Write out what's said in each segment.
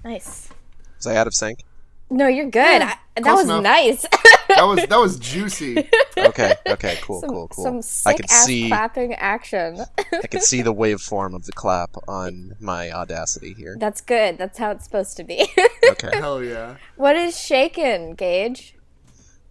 Nice. Was I out of sync? No, you're good. That was enough. Nice. That was juicy. Okay, cool. Some sick-ass clapping action. I could see the waveform of the clap on my Audacity here. That's good. That's how it's supposed to be. Okay. Hell yeah. What is shaking, Gage?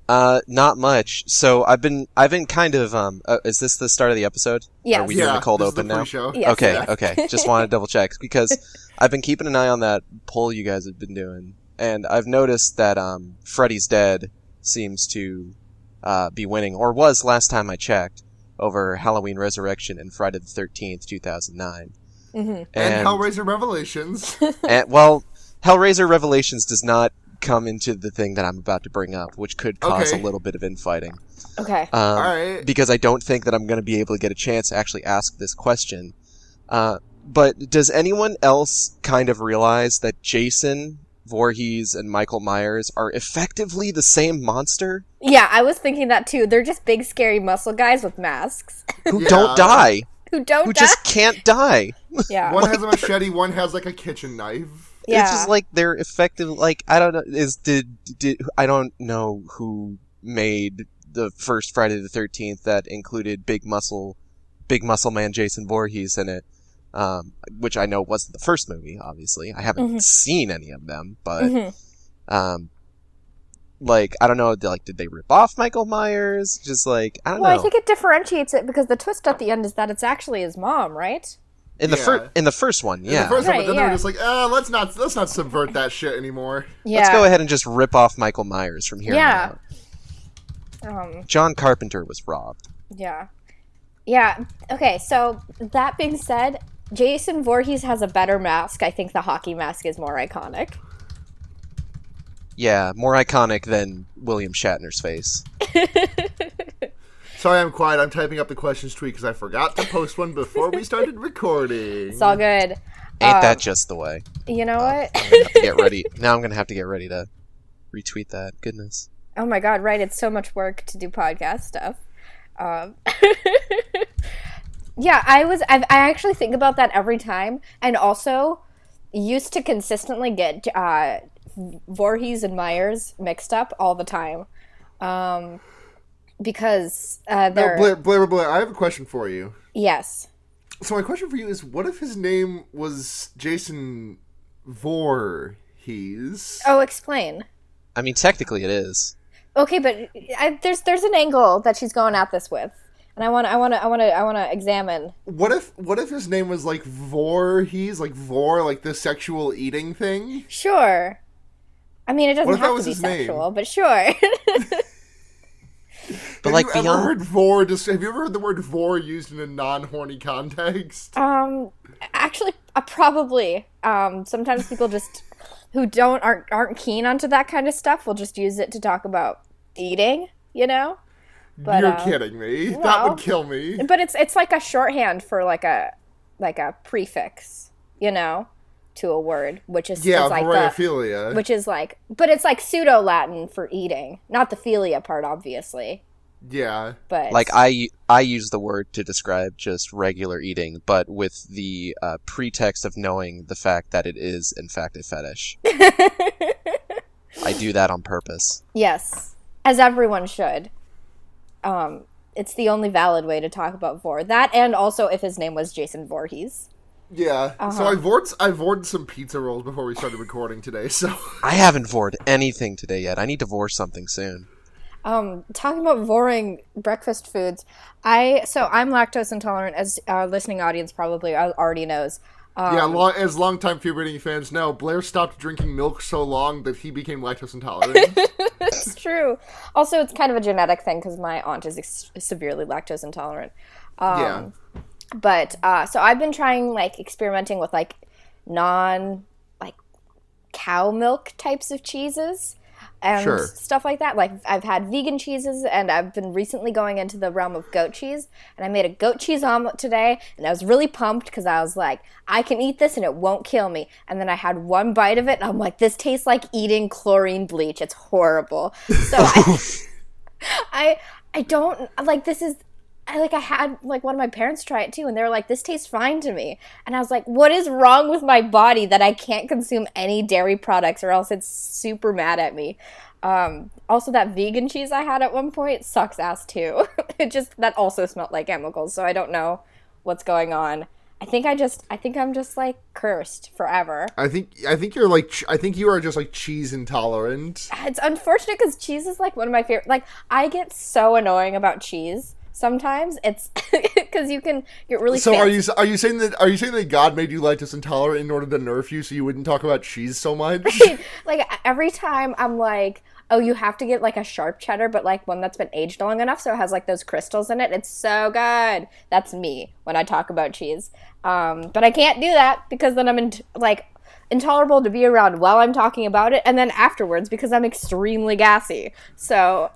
Not much. So I've been kind of is this the start of the episode? Yes. Are we doing the cold this open is the now? pre-show. Yes. Okay. Just want to double check because I've been keeping an eye on that poll you guys have been doing, and I've noticed that Freddy's Dead seems to be winning, or was last time I checked, over Halloween Resurrection and Friday the 13th, 2009. Mm-hmm. And Hellraiser Revelations. Well, Hellraiser Revelations does not come into the thing that I'm about to bring up, which could cause a little bit of infighting. Okay. All right. Because I don't think that I'm going to be able to get a chance to actually ask this question. But does anyone else kind of realize that Jason Voorhees and Michael Myers are effectively the same monster? Yeah, I was thinking that too. They're just big, scary muscle guys with masks. Who don't die. Who just can't die. Yeah. One has a machete, one has like a kitchen knife. Yeah. It's just like they're effective. Like, I don't know. I don't know who made the first Friday the 13th that included big muscle man Jason Voorhees in it. Which I know wasn't the first movie, obviously. I haven't seen any of them, but, like, I don't know, like, did they rip off Michael Myers? Just, like, I don't know. Well, I think it differentiates it because the twist at the end is that it's actually his mom, right? In the first one, yeah. In the first one, but then they're just like, let's not subvert that shit anymore. Yeah. Let's go ahead and just rip off Michael Myers from here on out. John Carpenter was robbed. Yeah. Yeah. Okay, so that being said, Jason Voorhees has a better mask. I think the hockey mask is more iconic. Yeah, more iconic than William Shatner's face. Sorry, I'm quiet. I'm typing up the questions tweet because I forgot to post one before we started recording. It's all good. Ain't that just the way? You know what? I'm gonna have to get ready. Now I'm going to have to get ready to retweet that. Goodness. Oh my god, right. It's so much work to do podcast stuff. Yeah, I actually think about that every time, and also used to consistently get Voorhees and Myers mixed up all the time. Because they're... Blair, I have a question for you. Yes. So my question for you is, what if his name was Jason Voorhees? Oh, explain. I mean, technically it is. Okay, but there's an angle that she's going at this with, and I want to examine. What if his name was like Voorhees, like Vor, like the sexual eating thing? Sure. I mean, it doesn't have to be sexual, but sure. But have you ever heard Vor? Have you ever heard the word Vor used in a non-horny context? Actually, probably. Sometimes people just who aren't keen onto that kind of stuff will just use it to talk about eating. You know. But, you're kidding me. Well, that would kill me. But it's like a shorthand for like a prefix. You know. To a word, which is like voraphilia. Which is like, but it's like pseudo Latin for eating, not the philia part, obviously. Yeah, but like I use the word to describe just regular eating, but with the pretext of knowing the fact that it is in fact a fetish. I do that on purpose. Yes, as everyone should. It's the only valid way to talk about Vor. That, and also if his name was Jason Voorhees. Yeah, so I vored some pizza rolls before we started recording today, so... I haven't vored anything today yet. I need to vor something soon. Talking about voring breakfast foods, I'm lactose intolerant, as our listening audience probably already knows. As longtime puberty fans know, Blair stopped drinking milk so long that he became lactose intolerant. It's true. Also, it's kind of a genetic thing, because my aunt is severely lactose intolerant. Yeah. But, so I've been trying, like, experimenting with, like, cow milk types of cheeses and stuff like that. Like, I've had vegan cheeses, and I've been recently going into the realm of goat cheese, and I made a goat cheese omelet today, and I was really pumped because I was like, I can eat this and it won't kill me. And then I had one bite of it, and I'm like, this tastes like eating chlorine bleach. It's horrible. So I don't, like, this is... I had like one of my parents try it too, and they were like, "This tastes fine to me," and I was like, "What is wrong with my body that I can't consume any dairy products, or else it's super mad at me?" Also, that vegan cheese I had at one point sucks ass too. That also smelled like chemicals, so I don't know what's going on. I think I'm just like cursed forever. I think you are just like cheese intolerant. It's unfortunate because cheese is like one of my favorite. Like, I get so annoying about cheese sometimes. It's because you can get really. So are you saying that God made you lactose intolerant in order to nerf you so you wouldn't talk about cheese so much? Like every time I'm like, oh, you have to get like a sharp cheddar, but like one that's been aged long enough so it has like those crystals in it. It's so good. That's me when I talk about cheese. But I can't do that because then I'm intolerable to be around while I'm talking about it, and then afterwards because I'm extremely gassy. So.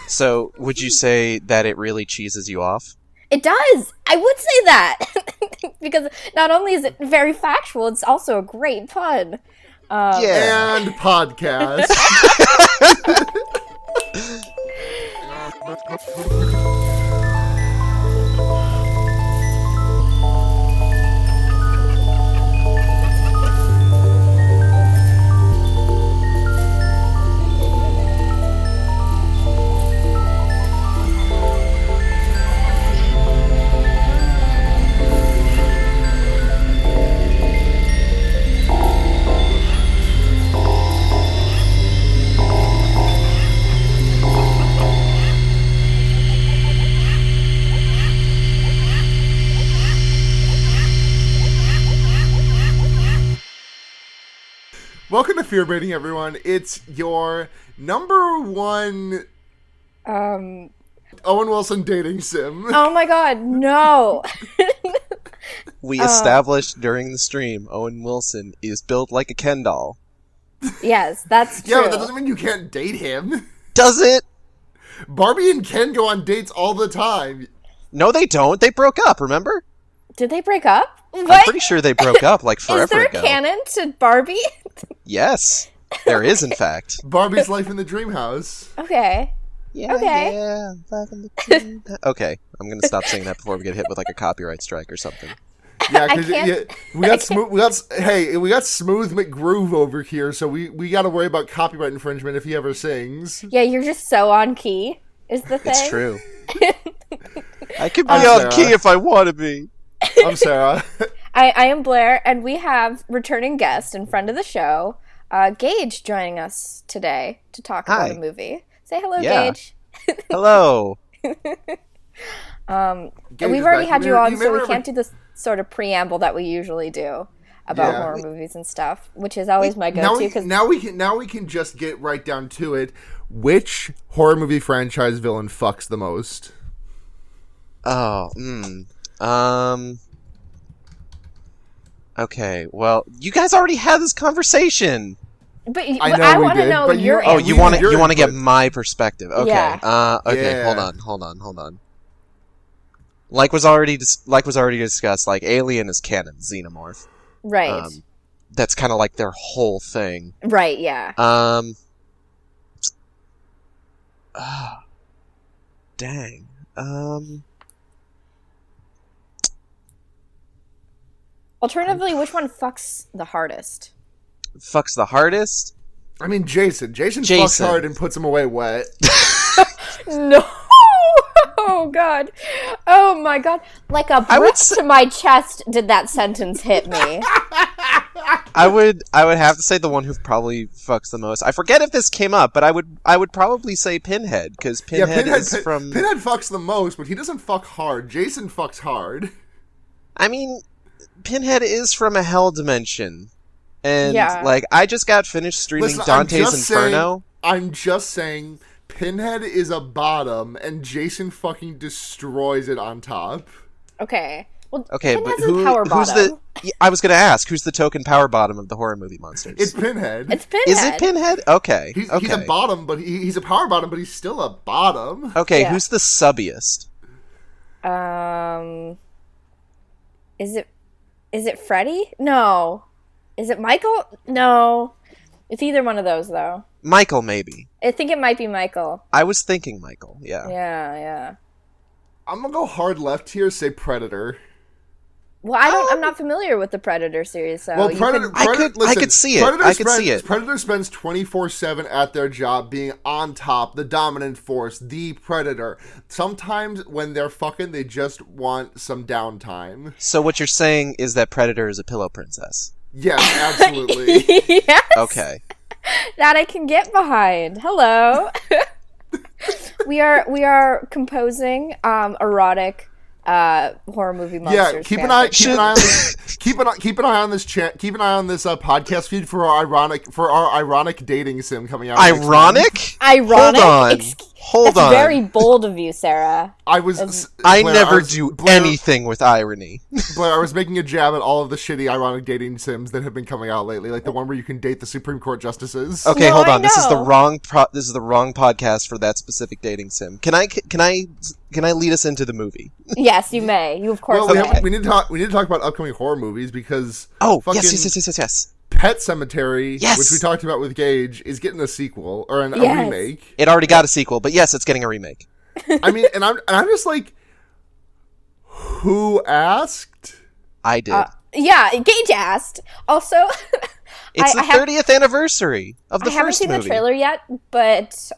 So, would you say that it really cheeses you off? It does. I would say that because not only is it very factual, it's also a great pun. Yeah. And podcast. Welcome to Fear Baiting, everyone. It's your number one Owen Wilson dating sim. Oh my god, no. We established during the stream Owen Wilson is built like a Ken doll. Yes, that's true. Yeah, but that doesn't mean you can't date him. Does it? Barbie and Ken go on dates all the time. No, they don't. They broke up, remember? Did they break up? What? I'm pretty sure they broke up like forever ago. Is there a canon to Barbie? Yes, there is, in fact. Barbie's life in the dream house. Okay. Yeah, okay. Yeah, life in the dream house. Okay, I'm gonna stop saying that before we get hit with like a copyright strike or something. Yeah, because we got Smooth McGroove over here, so we got to worry about copyright infringement if he ever sings. Yeah, you're just so on key. Is the thing? It's true. I can be on key if I want to be. I'm Sarah. I am Blair, and we have returning guest and friend of the show, Gage, joining us today to talk about a movie. Say hello, Gage. Hello. And we've already had you on, so we can't do this sort of preamble that we usually do about horror movies and stuff, which is always my go-to. Cause now we can just get right down to it. Which horror movie franchise villain fucks the most? Okay, well, you guys already had this conversation. But I want to know your answer. Oh, you want to get my perspective. Okay. Yeah. Okay, yeah. Hold on. Like was already discussed, like Alien is canon, Xenomorph. Right. That's kind of like their whole thing. Right, yeah. Dang. Alternatively, which one fucks the hardest? Fucks the hardest? I mean, Jason fucks hard and puts him away wet. No. Oh, God. Oh, my God. Like a brick to my chest did that sentence hit me. I would have to say the one who probably fucks the most. I forget if this came up, but I would probably say Pinhead, because Pinhead fucks the most, but he doesn't fuck hard. Jason fucks hard. I mean, Pinhead is from a hell dimension. And, like, I just got finished streaming Dante's Inferno. I'm just saying, Pinhead is a bottom, and Jason fucking destroys it on top. Okay. Well, okay, Pinhead's but who's the... I was going to ask, who's the token power bottom of the horror movie monsters? It's Pinhead. It's Pinhead. Is it Pinhead? Okay. He's a bottom, but he's a power bottom, but he's still a bottom. Okay, who's the subbiest? Is it Freddy? No. Is it Michael? No. It's either one of those, though. Michael, maybe. I think it might be Michael. I was thinking Michael, yeah. Yeah. I'm gonna go hard left here. Say Predator. Well, I'm not familiar with the Predator series, so Predator. I could see it. Predator spends 24/7 at their job, being on top, the dominant force, the Predator. Sometimes when they're fucking, they just want some downtime. So what you're saying is that Predator is a pillow princess? Yes, absolutely. Yes. Okay. That I can get behind. Hello. We are composing erotic horror movie monsters. Yeah, keep an eye on this podcast feed for our ironic dating sim coming out. Ironic? Ironic. Hold on. That's very bold of you, Sarah. I never do anything with irony. Blair, I was making a jab at all of the shitty ironic dating sims that have been coming out lately, like the one where you can date the Supreme Court justices. Okay, No, hold I on. This is the know. wrong this is the wrong podcast for that specific dating sim. Can I lead us into the movie? Yes, you may. You of course Well, may. we need to talk about upcoming horror movies because Yes. Pet Sematary, Yes! which we talked about with Gage, is getting a sequel or a Yes. remake. It already got a sequel, but yes, it's getting a remake. I mean, and I'm just like, who asked? I did. Yeah, Gage asked. Also, It's the 30th anniversary of the I haven't first seen movie. the trailer yet, but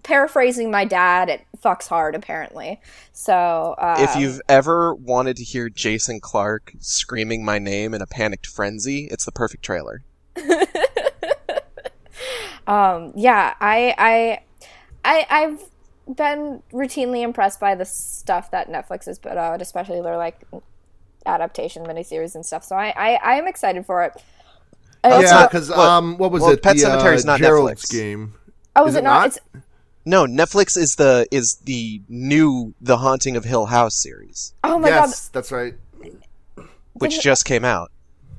paraphrasing my dad, it fucks hard apparently. So If you've ever wanted to hear Jason Clarke screaming my name in a panicked frenzy, it's the perfect trailer. yeah, I've been routinely impressed by the stuff that Netflix has put out, especially their like adaptation miniseries and stuff. So I am excited for it. Because what was it? Pet the, Sematary is not Gerald's Netflix. game. Oh, is it not? It's No, Netflix is the new The Haunting of Hill House series, oh my Yes, that's right. which just came out.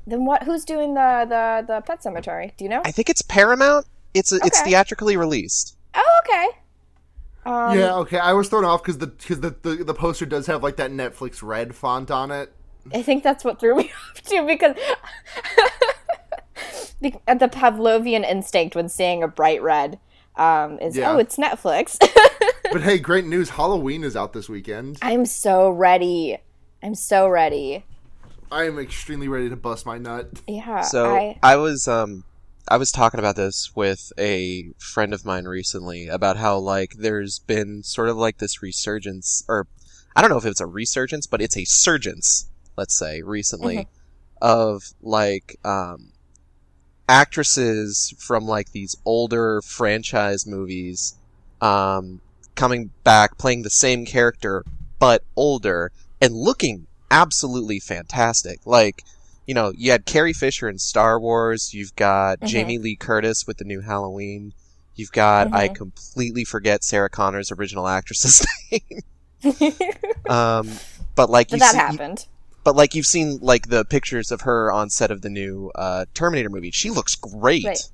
Then what? Who's doing the Pet Cemetery? Do you know? I think it's Paramount. It's Okay. theatrically released. Oh, okay. Yeah, okay. I was thrown off because the poster does have like that Netflix red font on it. I think that's what threw me off too, because the Pavlovian instinct when seeing a bright red is it's Netflix. But hey, great news! Halloween is out this weekend. I'm so ready. I am extremely ready to bust my nut. Yeah. So I was talking about this with a friend of mine recently about how like there's been sort of like this resurgence, or I don't know if it's a resurgence, but it's a surgence, let's say, recently of like actresses from like these older franchise movies coming back playing the same character but older and looking absolutely fantastic. Like, you know, you had Carrie Fisher in Star Wars, you've got Jamie Lee Curtis with the new Halloween, you've got I completely forget Sarah Connor's original actress's name. But like that happened. But like you've seen like the pictures of her on set of the new Terminator movie. She looks great.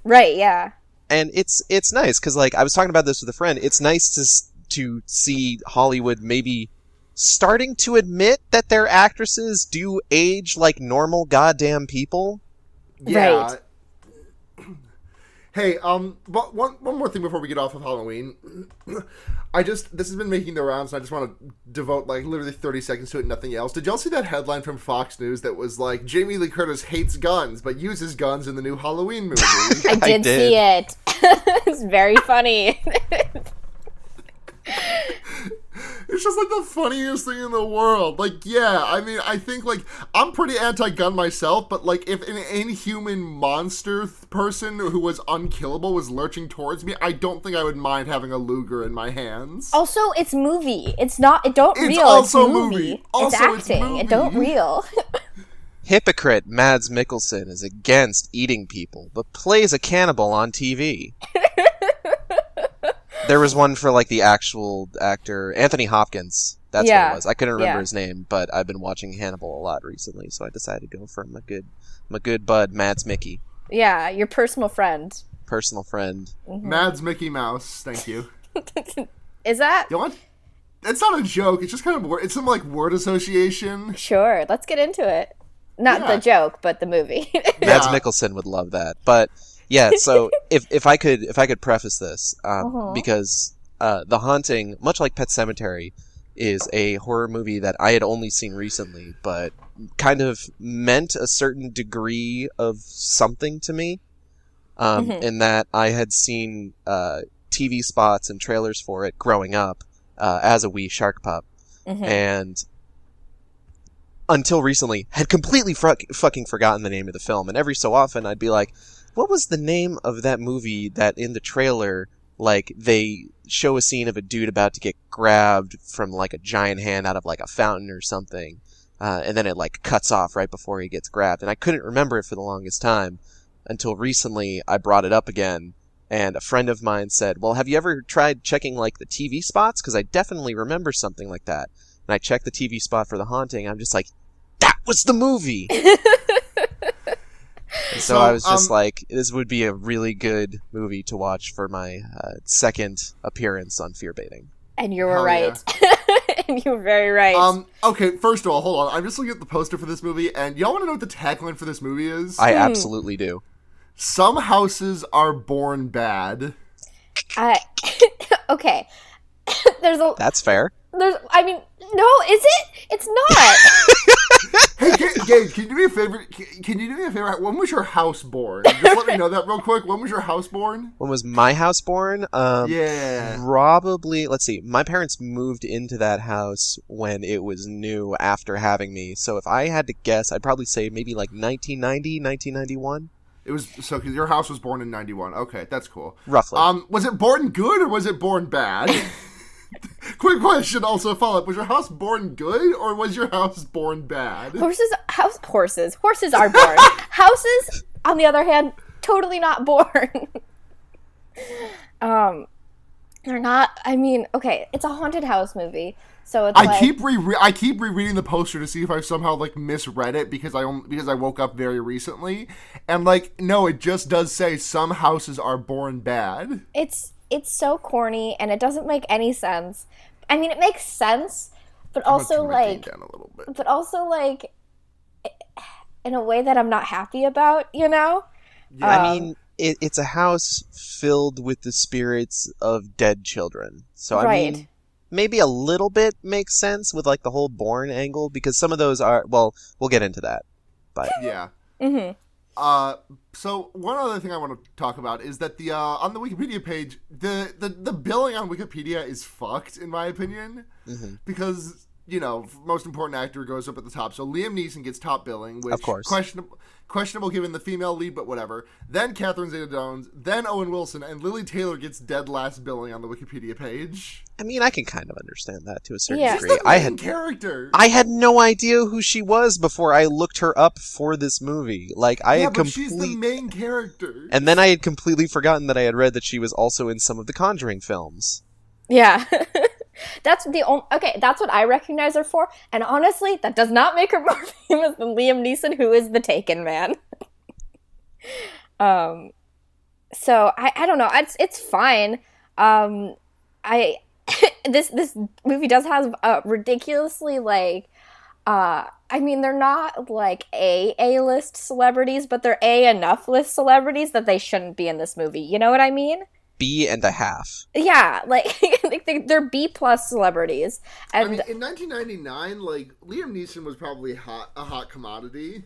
Right, yeah. And it's nice because like I was talking about this with a friend. It's nice to see Hollywood maybe starting to admit that their actresses do age like normal goddamn people. Yeah. Right. Hey, but one more thing before we get off of Halloween. This has been making the rounds, and I just want to devote like literally 30 seconds to it, nothing else. Did y'all see that headline from Fox News that was like, Jamie Lee Curtis hates guns, but uses guns in the new Halloween movie? I did see it. It's very funny. It's just like the funniest thing in the world. Like, yeah, I mean, I think like I'm pretty anti-gun myself, but like if an inhuman monster person who was unkillable was lurching towards me, I don't think I would mind having a Luger in my hands. Also, it's movie. It's not. It don't It's real. also it's movie. movie. Also, it's it's acting. movie. It don't real. Hypocrite Mads Mikkelsen is against eating people, but plays a cannibal on TV. There was one for like the actual actor Anthony Hopkins. That's what it was. I couldn't remember his name, but I've been watching Hannibal a lot recently, so I decided to go for my good bud Mads Mickey. Yeah, your personal friend. Personal friend. Mads Mickey Mouse, thank you. Is that? You know what? It's not a joke. It's just kind of it's some like word association. Sure. Let's get into it. Not the joke, but the movie. Mads Mikkelsen would love that, but. Yeah, so if I could preface this, because The Haunting, much like Pet Sematary, is a horror movie that I had only seen recently, but kind of meant a certain degree of something to me. In that I had seen TV spots and trailers for it growing up as a wee shark pup, and until recently had completely fucking forgotten the name of the film. And every so often I'd be like, what was the name of that movie that in the trailer, like, they show a scene of a dude about to get grabbed from, like, a giant hand out of, like, a fountain or something, and then it, like, cuts off right before he gets grabbed. And I couldn't remember it for the longest time until recently I brought it up again, and a friend of mine said, well, have you ever tried checking, like, the TV spots? Because I definitely remember something like that. And I checked the TV spot for The Haunting, I'm just like, that was the movie! And so I was just like, this would be a really good movie to watch for my second appearance on Fear Baiting. And you were right. Yeah. And you were very right. Okay, first of all, hold on. I'm just looking at the poster for this movie, and y'all want to know what the tagline for this movie is? I absolutely do. Some houses are born bad. Okay. That's fair. No, is it? It's not. Hey, Gage, can you do me a favor? Can you do me a favor? When was your house born? Just let me know that real quick. When was your house born? When was my house born? Yeah. Probably, let's see. My parents moved into that house when it was new after having me. So if I had to guess, I'd probably say maybe like 1990, 1991. It was, so, because your house was born in 91. Okay, that's cool. Roughly. Was it born good or was it born bad? Quick question, also follow-up. Was your house born good, or was your house born bad? Horses are born. Houses, on the other hand, totally not born. They're not, okay, it's a haunted house movie, so it's I keep rereading the poster to see if I somehow, like, misread it, because I woke up very recently, and, like, no, it just does say some houses are born bad. It's so corny, and it doesn't make any sense. I mean, it makes sense, but also, like, in a way that I'm not happy about, you know? Yeah. I mean, it's a house filled with the spirits of dead children. So, I mean, maybe a little bit makes sense with, like, the whole born angle, because some of those are, well, we'll get into that. But yeah. So one other thing I want to talk about is that the on the Wikipedia page, the billing on Wikipedia is fucked, in my opinion, because, you know, most important actor goes up at the top. So Liam Neeson gets top billing, which, of course, questionable given the female lead, but whatever. Then Catherine Zeta-Jones, then Owen Wilson, and Lily Taylor gets dead last billing on the Wikipedia page. I mean, I can kind of understand that to a certain degree. She's the main character. I had no idea who she was before I looked her up for this movie. Like, she's the main character. And then I had completely forgotten that I had read that she was also in some of the Conjuring films. Yeah. That's what I recognize her for, and honestly, that does not make her more famous than Liam Neeson, who is the Taken Man. So I don't know, it's fine. This movie does have ridiculously, like, they're not, like, A-list celebrities, but they're A-enough list celebrities that they shouldn't be in this movie, you know what I mean? B and a half. Yeah, like, they're B-plus celebrities. And I mean, in 1999, like, Liam Neeson was probably a hot commodity.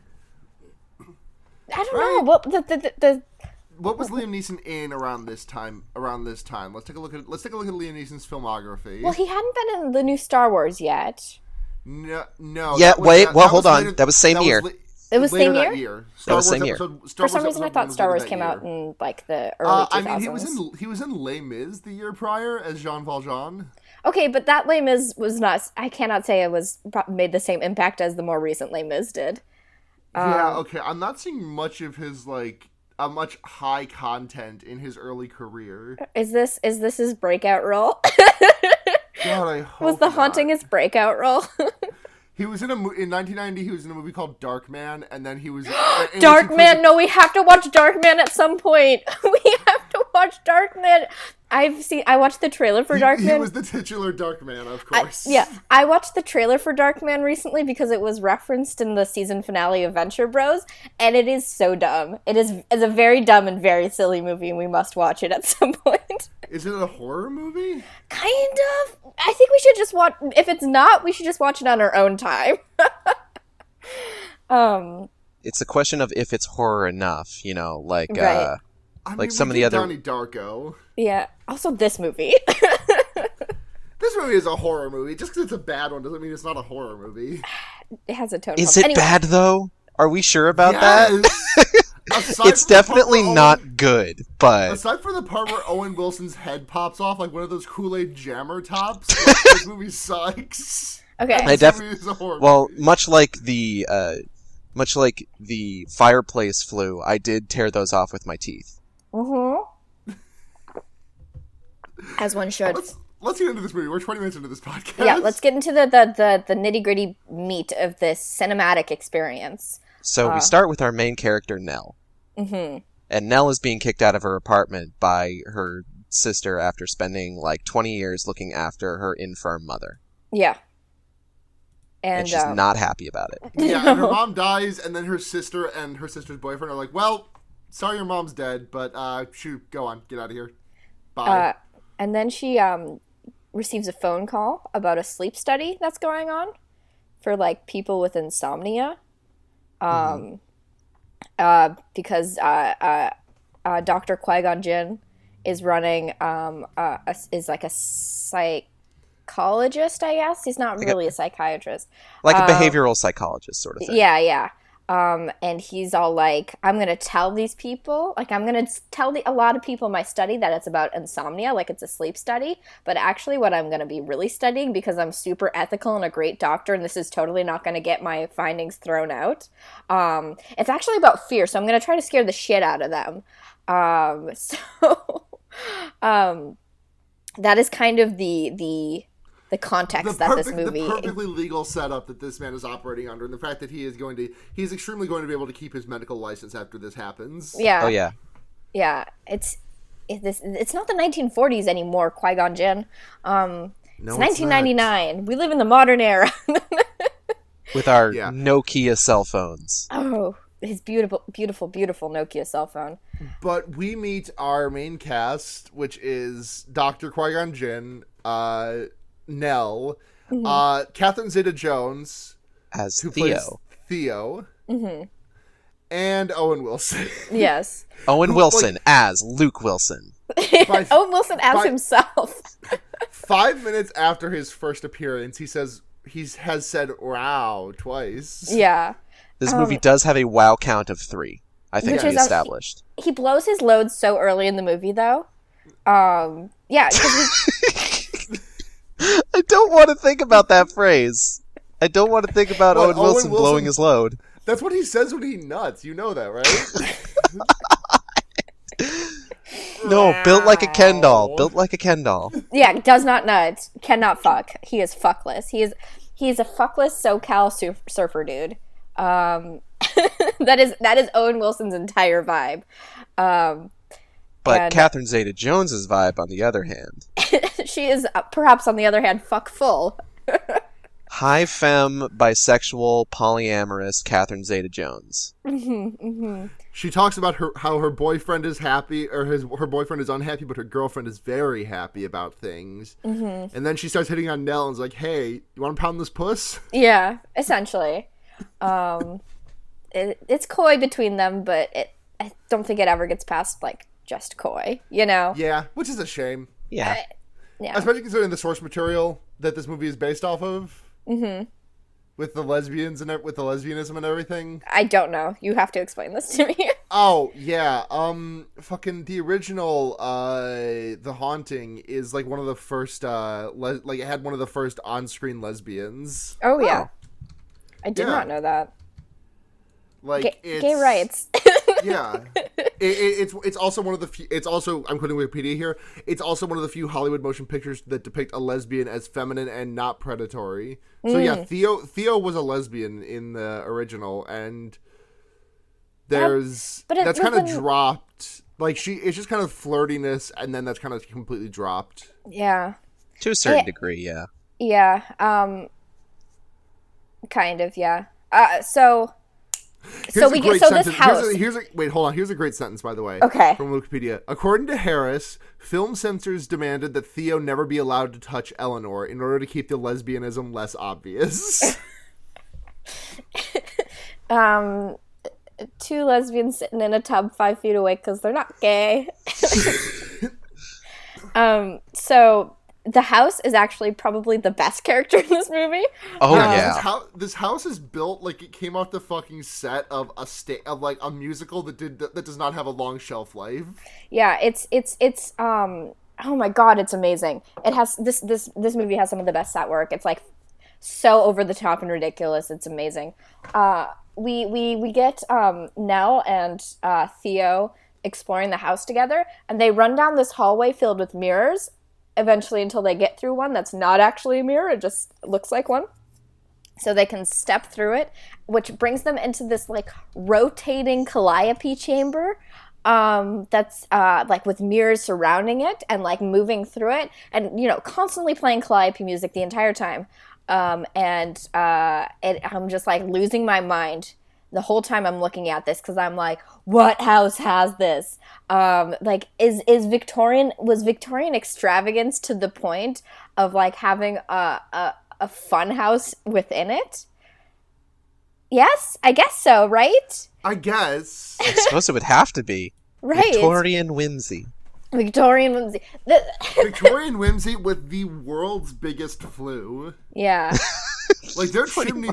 I don't know. What what was Liam Neeson in around this time? Let's take a look at Liam Neeson's filmography. Well, he hadn't been in the new Star Wars yet. No. Yeah, hold on. That was same year. It was same year? That was same year. For some reason, I thought Star Wars came out in, like, the early 2000s. he was in Les Mis the year prior as Jean Valjean. Okay, but that Les Mis was not... I cannot say it was made the same impact as the more recent Les Mis did. Yeah, okay. I'm not seeing much of his, like, much high content in his early career. Is this his breakout role? God, I hope Was The Haunting his breakout role? He was in 1990. He was in a movie called Darkman, and then he was Darkman. No, we have to watch Darkman at some point. We have to watch Darkman. I watched the trailer for Darkman. He was the titular Darkman, of course. I watched the trailer for Darkman recently because it was referenced in the season finale of Venture Bros, and it is so dumb. It's a very dumb and very silly movie, and we must watch it at some point. Is it a horror movie? Kind of. I think we should just watch. If it's not, we should just watch it on our own time. It's a question of if it's horror enough, like right. Like some of the other Donnie Darko. Yeah. Also, this movie. This movie is a horror movie. Just because it's a bad one doesn't mean it's not a horror movie. It has a tone. Is it bad though? Are we sure about that? It's definitely not good, but aside from the part where Owen Wilson's head pops off like one of those Kool-Aid jammer tops, this movie sucks. Okay. Well, much like the fireplace flu, I did tear those off with my teeth. Mm-hmm. As one should. Let's get into this movie. We're 20 minutes into this podcast. Yeah, let's get into the nitty-gritty meat of this cinematic experience. So we start with our main character, Nell. Mm-hmm. And Nell is being kicked out of her apartment by her sister after spending like 20 years looking after her infirm mother. Yeah. And she's not happy about it. Yeah, and her mom dies, and then her sister and her sister's boyfriend are like, well, sorry your mom's dead, but shoot, go on, get out of here. Bye. And then she receives a phone call about a sleep study that's going on for like people with insomnia. Because Dr. Qui-Gon Jinn is running is like a psychologist, I guess. He's not really a psychiatrist. Like a behavioral psychologist sort of thing. Yeah. And he's all like, I'm going to tell these people, like I'm going to tell a lot of people in my study that it's about insomnia, like it's a sleep study. But actually what I'm going to be really studying, because I'm super ethical and a great doctor, and this is totally not going to get my findings thrown out. It's actually about fear. So I'm going to try to scare the shit out of them. That is kind of the context that this movie... The perfectly legal setup that this man is operating under, and the fact that he's extremely going to be able to keep his medical license after this happens. Yeah. Oh, yeah. Yeah. It's not the 1940s anymore, Qui-Gon Jinn. It's 1999. We live in the modern era. With our Nokia cell phones. Oh, his beautiful, beautiful, beautiful Nokia cell phone. But we meet our main cast, which is Dr. Qui-Gon Jinn, Nell, Catherine Zeta-Jones as who Theo. plays Theo, and Owen Wilson. Yes. Owen Wilson as Luke Wilson. Owen Wilson as himself. 5 minutes after his first appearance, he has said "wow" twice. Yeah. This movie does have a wow count of 3. I think we established. He blows his load so early in the movie, though. Yeah, because I don't want to think about that phrase. I don't want to think about Owen Wilson blowing his load. That's what he says when he nuts. You know that, right? No, built like a Ken doll. Built like a Ken doll. Yeah, does not nut. Cannot fuck. He is fuckless. He's a fuckless SoCal surfer dude. That is Owen Wilson's entire vibe. But Catherine Zeta-Jones's vibe, on the other hand, she is perhaps on the other hand full. high femme, bisexual, polyamorous Catherine Zeta-Jones. She talks about how her boyfriend is happy, or her boyfriend is unhappy, but her girlfriend is very happy about things. And then she starts hitting on Nell and is like, "Hey, you want to pound this puss?" Yeah, essentially. It's coy between them, but I don't think it ever gets past like just coy, you know? Yeah, which is a shame. Yeah. Yeah. Especially considering the source material that this movie is based off of. With the lesbians and with the lesbianism and everything. I don't know. You have to explain this to me. Oh, yeah. Fucking the original, The Haunting is like one of the first, it had one of the first on-screen lesbians. Oh, yeah. I did not know that. Like, gay rights. Yeah. It's also one of the few, it's also, I'm quoting Wikipedia here, it's also one of the few Hollywood motion pictures that depict a lesbian as feminine and not predatory. So yeah, Theo was a lesbian in the original, and that's kind of dropped. Like, it's just kind of flirtiness, and then that's kind of completely dropped. Yeah. To a certain degree, yeah. Yeah, kind of, yeah. So... So this house. Wait, hold on. Here's a great sentence, by the way. Okay. From Wikipedia. According to Harris, film censors demanded that Theo never be allowed to touch Eleanor in order to keep the lesbianism less obvious. Two lesbians sitting in a tub 5 feet away because they're not gay. So the house is actually probably the best character in this movie. Oh yeah. This house is built like it came off the fucking set of a musical that does not have a long shelf life. Yeah, it's oh my god, it's amazing. It has this movie has some of the best set work. It's like so over the top and ridiculous. It's amazing. We get Nell and Theo exploring the house together, and they run down this hallway filled with mirrors eventually until they get through one that's not actually a mirror, it just looks like one. So they can step through it, which brings them into this like rotating calliope chamber that's like with mirrors surrounding it and like moving through it, and constantly playing calliope music the entire time. I'm just like losing my mind the whole time I'm looking at this, because I'm like, what house has this? Like, was Victorian extravagance to the point of like having a fun house within it? Yes, I guess so, right? I guess. I suppose it would have to be. Right. Victorian whimsy. Victorian whimsy. Victorian whimsy with the world's biggest flu. Yeah. Like their chimney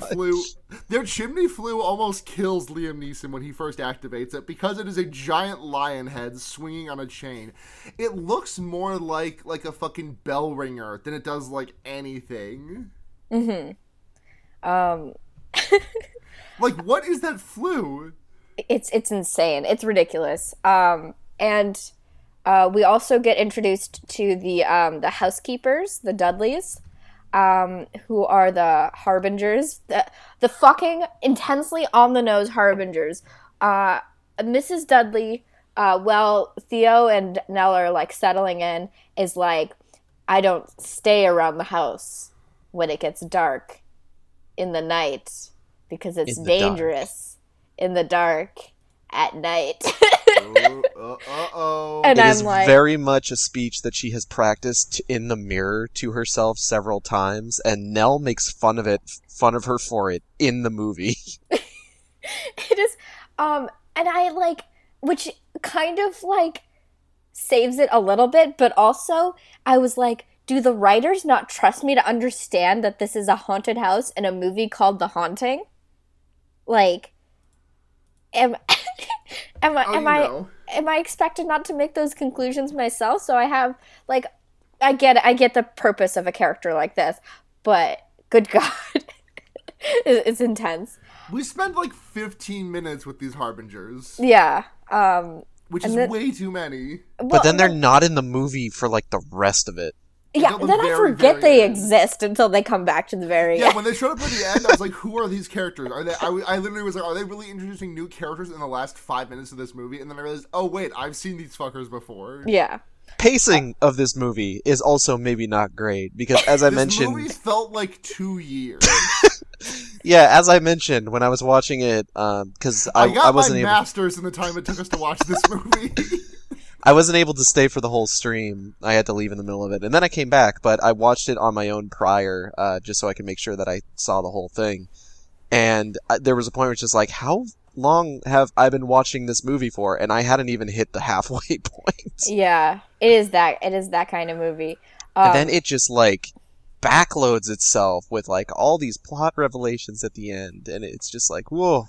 flue almost kills Liam Neeson when he first activates it, because it is a giant lion head swinging on a chain. It looks more like a fucking bell ringer than it does like anything. Mm-hmm. Like, what is that flue? It's insane. It's ridiculous. And we also get introduced to the housekeepers, the Dudleys, who are the harbingers, the fucking intensely on the nose harbingers. Mrs. Dudley, while Theo and Nell are like settling in, is like, I don't stay around the house when it gets dark in the night because it's dangerous in the dark at night. And it is very much a speech that she has practiced in the mirror to herself several times, and Nell makes fun of her for it in the movie. It is, and I like, which kind of like saves it a little bit, but also I was like, do the writers not trust me to understand that this is a haunted house in a movie called The Haunting? Like, am I expected not to make those conclusions myself? So I have like, I get the purpose of a character like this, but good God, it's intense. We spend like 15 minutes with these harbingers. Yeah. Which is way too many. But then they're not in the movie for like the rest of it. Yeah, then I forget they exist until they come back to the very end. Yeah, when they showed up at the end, I was like, who are these characters? Are they? I literally was like, are they really introducing new characters in the last 5 minutes of this movie? And then I realized, oh wait, I've seen these fuckers before. Yeah. Pacing of this movie is also maybe not great, because as I mentioned... This movie felt like 2 years. Yeah, as I mentioned when I was watching it, because I wasn't able... master's in the time it took us to watch this movie. I wasn't able to stay for the whole stream. I had to leave in the middle of it. And then I came back, but I watched it on my own prior, just so I could make sure that I saw the whole thing. And there was a point where it's just like, how long have I been watching this movie for? And I hadn't even hit the halfway point. Yeah, it is that kind of movie. And then it just, like, backloads itself with, like, all these plot revelations at the end. And it's just like, whoa.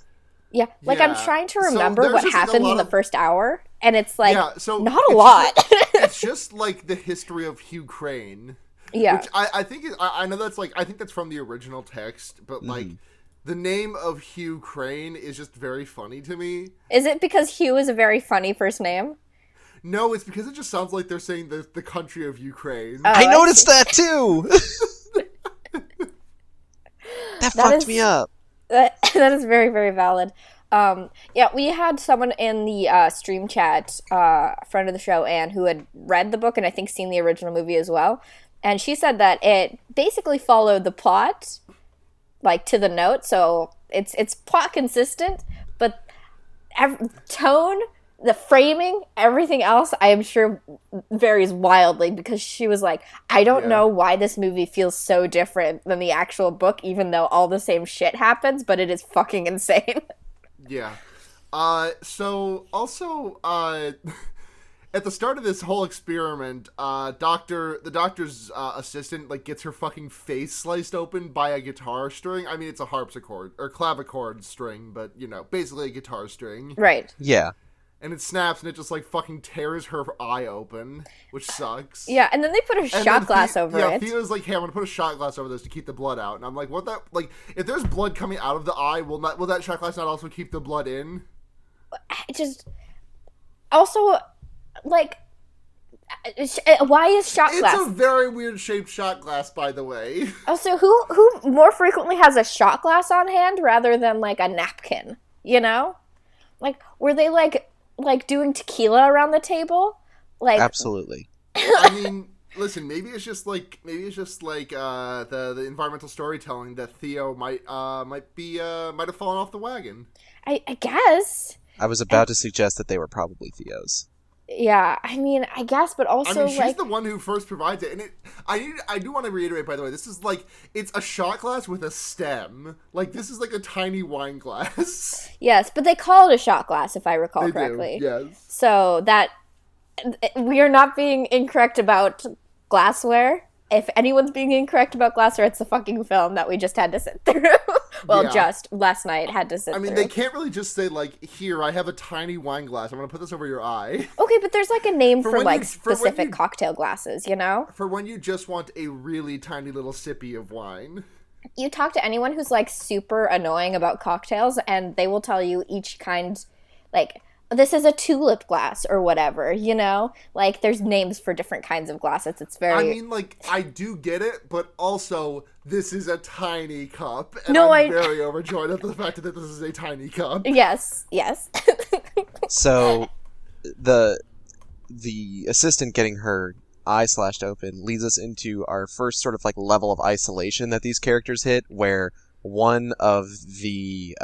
Yeah, like I'm trying to remember what happens in the first hour, and it's like, not a lot. It's just like the history of Hugh Crane. Yeah. Which I think, I know that's like, I think that's from the original text, but like, the name of Hugh Crane is just very funny to me. Is it because Hugh is a very funny first name? No, it's because it just sounds like they're saying the country of Ukraine. Oh, I noticed that too! That fucked me up. That is very, very valid. Yeah, we had someone in the stream chat, friend of the show, Anne, who had read the book and I think seen the original movie as well. And she said that it basically followed the plot, like, to the note. So it's plot consistent, but tone, the framing, everything else, I am sure varies wildly, because she was like, I don't know why this movie feels so different than the actual book, even though all the same shit happens, but it is fucking insane. Yeah. So also, at the start of this whole experiment, the doctor's assistant like gets her fucking face sliced open by a guitar string. I mean, it's a harpsichord or clavichord string, but you know, basically a guitar string. Right. Yeah. And it snaps, and it just like fucking tears her eye open, which sucks. Yeah, and then they put a shot glass over it. Yeah, Theo's like, hey, I'm gonna put a shot glass over this to keep the blood out. And I'm like, what that? Like, if there's blood coming out of the eye, will that shot glass not also keep the blood in? Just also, like, why is shot glass? It's a very weird shaped shot glass, by the way. Also, who more frequently has a shot glass on hand rather than like a napkin? You know, like, were they like doing tequila around the table? Like, absolutely. I mean, listen, maybe it's just like the environmental storytelling that Theo might have fallen off the wagon. I guess. I was about to suggest that they were probably Theo's. Yeah, I mean, I guess, but also, I mean, she's the one who first provides it, and I do want to reiterate, by the way, this is like, it's a shot glass with a stem. Like, this is like a tiny wine glass. Yes, but they call it a shot glass, if I recall They correctly. do, yes. So that, we are not being incorrect about glassware. If anyone's being incorrect about glassware, it's the fucking film that we just had to sit through. Well, just last night had to sit through. I mean, they can't really just say, like, here, I have a tiny wine glass. I'm going to put this over your eye. Okay, but there's, like, a name for specific cocktail glasses, you know? For when you just want a really tiny little sippy of wine. You talk to anyone who's, like, super annoying about cocktails, and they will tell you each kind, like, this is a tulip glass or whatever, you know? Like, there's names for different kinds of glasses. It's very... I mean, like, I do get it, but also, this is a tiny cup, and I'm very overjoyed at the fact that this is a tiny cup. Yes. So, the assistant getting her eye slashed open leads us into our first sort of, like, level of isolation that these characters hit, where one of the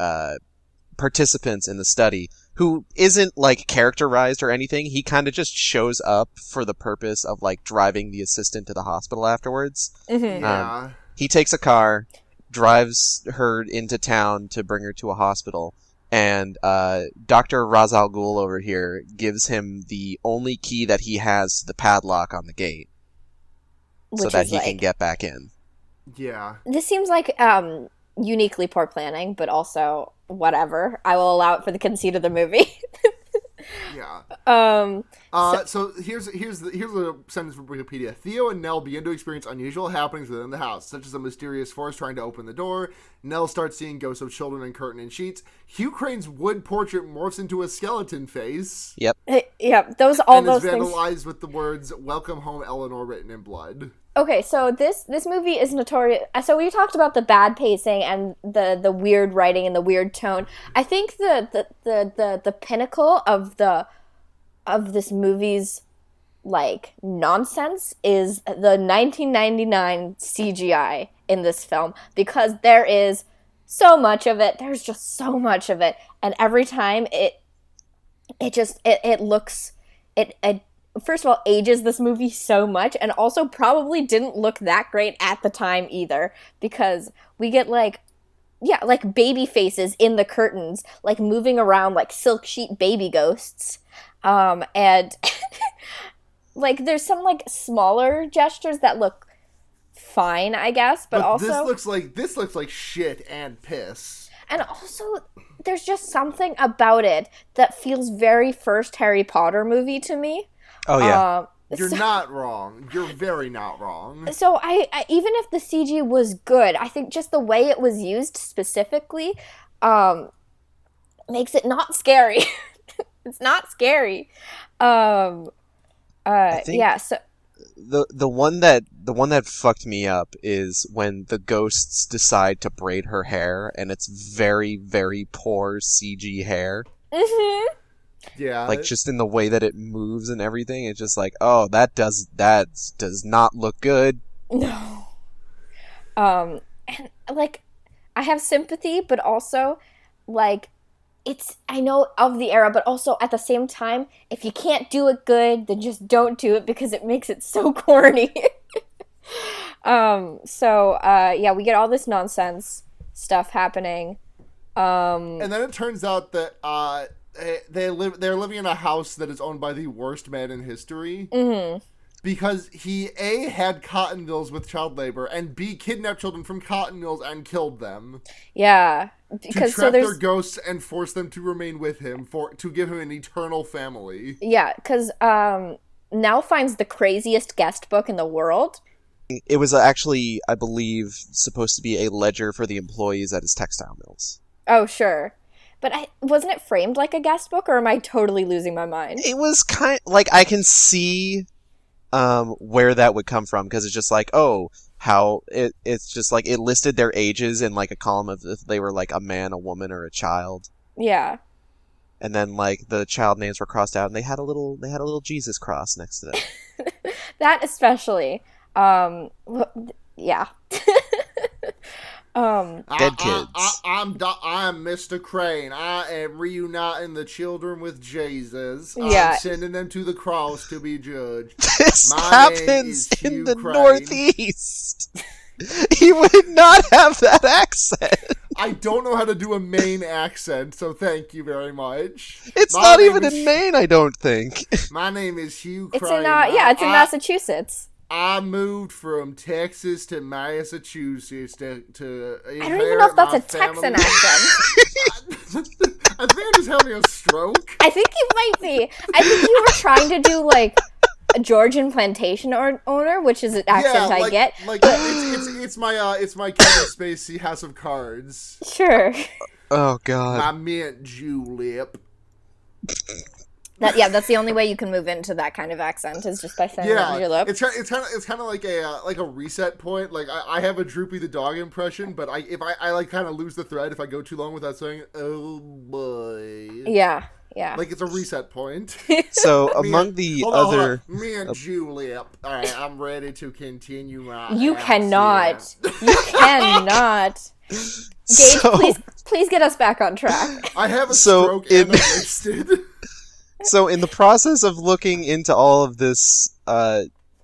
participants in the study, who isn't, like, characterized or anything, he kind of just shows up for the purpose of, like, driving the assistant to the hospital afterwards. Mm-hmm. Yeah. He takes a car, drives her into town to bring her to a hospital, and Dr. Ra's al Ghul over here gives him the only key that he has to the padlock on the gate, so that he can get back in. Yeah. This seems like uniquely poor planning, but also whatever. I will allow it for the conceit of the movie. Yeah. So here's a sentence from Wikipedia. Theo and Nell begin to experience unusual happenings within the house, such as a mysterious force trying to open the door. Nell starts seeing ghosts of children in curtain and sheets. Hugh Crane's wood portrait morphs into a skeleton face. Yep. Yeah, those is things. vandalized with the words "Welcome home, Eleanor" written in blood. Okay, so this movie is notorious. So we talked about the bad pacing and the weird writing and the weird tone. I think the pinnacle of this movie's, like, nonsense is the 1999 CGI in this film, because there is so much of it. There's just so much of it, and every time it looks, first of all, ages this movie so much, and also probably didn't look that great at the time either, because we get, like, baby faces in the curtains, like, moving around like silk sheet baby ghosts, and like, there's some, like, smaller gestures that look fine, I guess, but also this looks like shit and piss. And also, there's just something about it that feels very first Harry Potter movie to me. Oh, yeah. You're not wrong. You're very not wrong. So I even if the CG was good, I think just the way it was used specifically makes it not scary. It's not scary. I think yeah, so the one that fucked me up is when the ghosts decide to braid her hair, and it's very, very poor CG hair. Mm-hmm. Yeah, like, just in the way that it moves and everything, it's just like, oh, that does not look good. No. And, like, I have sympathy, but also, like, I know of the era, but also at the same time, if you can't do it good, then just don't do it because it makes it so corny. Yeah, we get all this nonsense stuff happening. And then it turns out that they're living in a house that is owned by the worst man in history. Mm-hmm. Because he, A, had cotton mills with child labor, and B, kidnapped children from cotton mills and killed them. Yeah. Because to trap their ghosts and force them to remain with him, to give him an eternal family. Yeah, because Nell finds the craziest guest book in the world. It was actually, I believe, supposed to be a ledger for the employees at his textile mills. Oh, sure. But wasn't it framed like a guest book, or am I totally losing my mind? It was kind of, like, I can see where that would come from, because it's just like, how it's just like it listed their ages in like a column of if they were like a man, a woman, or a child. Yeah. And then like the child names were crossed out, and they had a little Jesus cross next to them. That especially. Yeah. Dead kids. I'm Mr. Crane. I am reuniting the children with Jesus. Yeah. I'm sending them to the cross to be judged. This happens in the Northeast. He would not have that accent. I don't know how to do a Maine accent, so thank you very much. It's not even in Maine, I don't think. My name is Hugh Crane. It's in Massachusetts. I moved from Texas to Massachusetts to I don't even know if that's a Texan accent. I think I'm just having a stroke. I think you might be. I think you were trying to do like a Georgian plantation owner, which is an accent I get. Like it's my Kevin Spacey House of Cards. Sure. Oh God. My mint julep. That's the only way you can move into that kind of accent is just by saying your lip. It's kind of like a reset point. Like I have a Droopy the dog impression, but if I like kind of lose the thread if I go too long without saying oh boy. Yeah. Like it's a reset point. So among the other, me and Juliet. All right, I'm ready to continue my. You cannot. You cannot. Gage, please get us back on track. I have a stroke and I'm wasted. So in the process of looking into all of this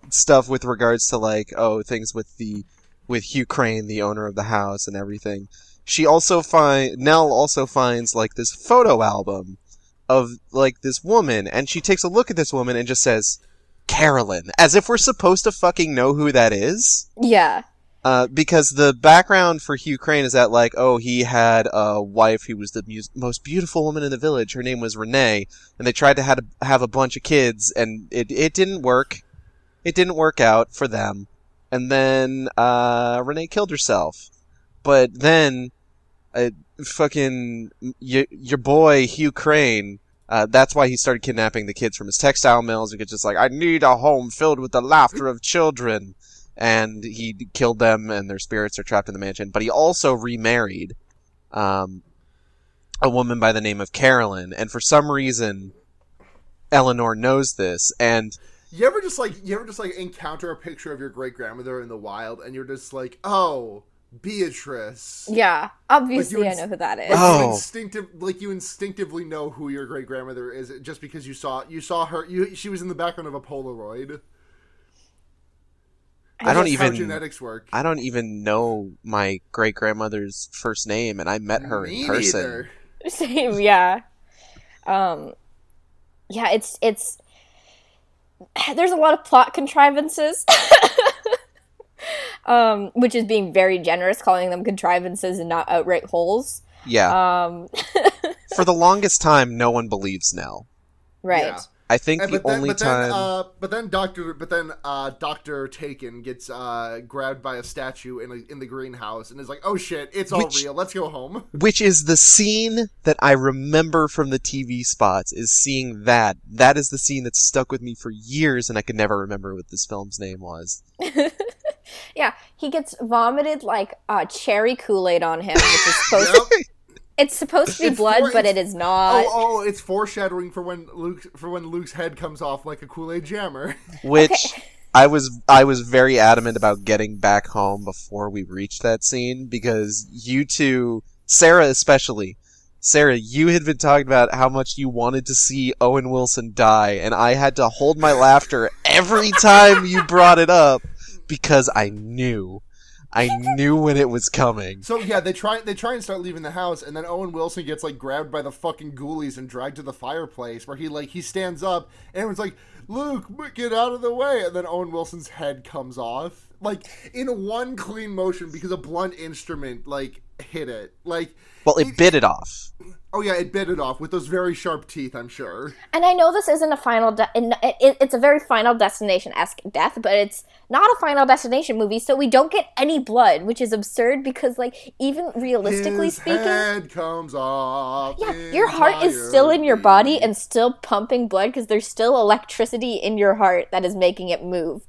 stuff with regards to like things with Hugh Crane, the owner of the house, and everything, Nell also finds like this photo album of like this woman, and she takes a look at this woman and just says Carolyn, as if we're supposed to fucking know who that is. Yeah. Because the background for Hugh Crane is that, like, he had a wife who was the most beautiful woman in the village. Her name was Renee, and they tried to have a bunch of kids, and it didn't work. It didn't work out for them. And then Renee killed herself. But then, your boy Hugh Crane, that's why he started kidnapping the kids from his textile mills, because just like, I need a home filled with the laughter of children. And he killed them, and their spirits are trapped in the mansion. But he also remarried a woman by the name of Carolyn, and for some reason, Eleanor knows this. And you ever just encounter a picture of your great grandmother in the wild, and you're just like, oh, Beatrice. Yeah, obviously I know who that is. You instinctively know who your great grandmother is just because you saw her. She was in the background of a Polaroid. I don't even genetics work. I don't even know my great grandmother's first name, and I met her in person. Neither. Same, yeah. It's there's a lot of plot contrivances, which is being very generous, calling them contrivances and not outright holes. Yeah. For the longest time, no one believes Nell. Right. Yeah. I think But then Dr. Taken gets grabbed by a statue in the greenhouse and is like, oh shit, it's all real. Let's go home. Which is the scene that I remember from the TV spots, is seeing that. That is the scene that stuck with me for years, and I could never remember what this film's name was. Yeah, he gets vomited like cherry Kool-Aid on him, which is supposed to... It's supposed to be blood, but it is not. Oh, it's foreshadowing for when Luke's head comes off like a Kool-Aid jammer. Which I was very adamant about getting back home before we reached that scene, because you two, Sarah especially, Sarah, you had been talking about how much you wanted to see Owen Wilson die, and I had to hold my laughter every time you brought it up because I knew when it was coming. So yeah, they try and start leaving the house, and then Owen Wilson gets like grabbed by the fucking ghoulies and dragged to the fireplace, where he stands up, and everyone's like, "Luke, get out of the way!" And then Owen Wilson's head comes off, like in one clean motion because a blunt instrument like hit it, like. Well, it bit it off. Oh yeah, it bit it off with those very sharp teeth, I'm sure. And I know this isn't a final... it's a very Final Destination-esque death, but it's not a Final Destination movie, so we don't get any blood, which is absurd because, like, even realistically speaking... His head comes off. Yeah, your heart is still in your body and still pumping blood because there's still electricity in your heart that is making it move.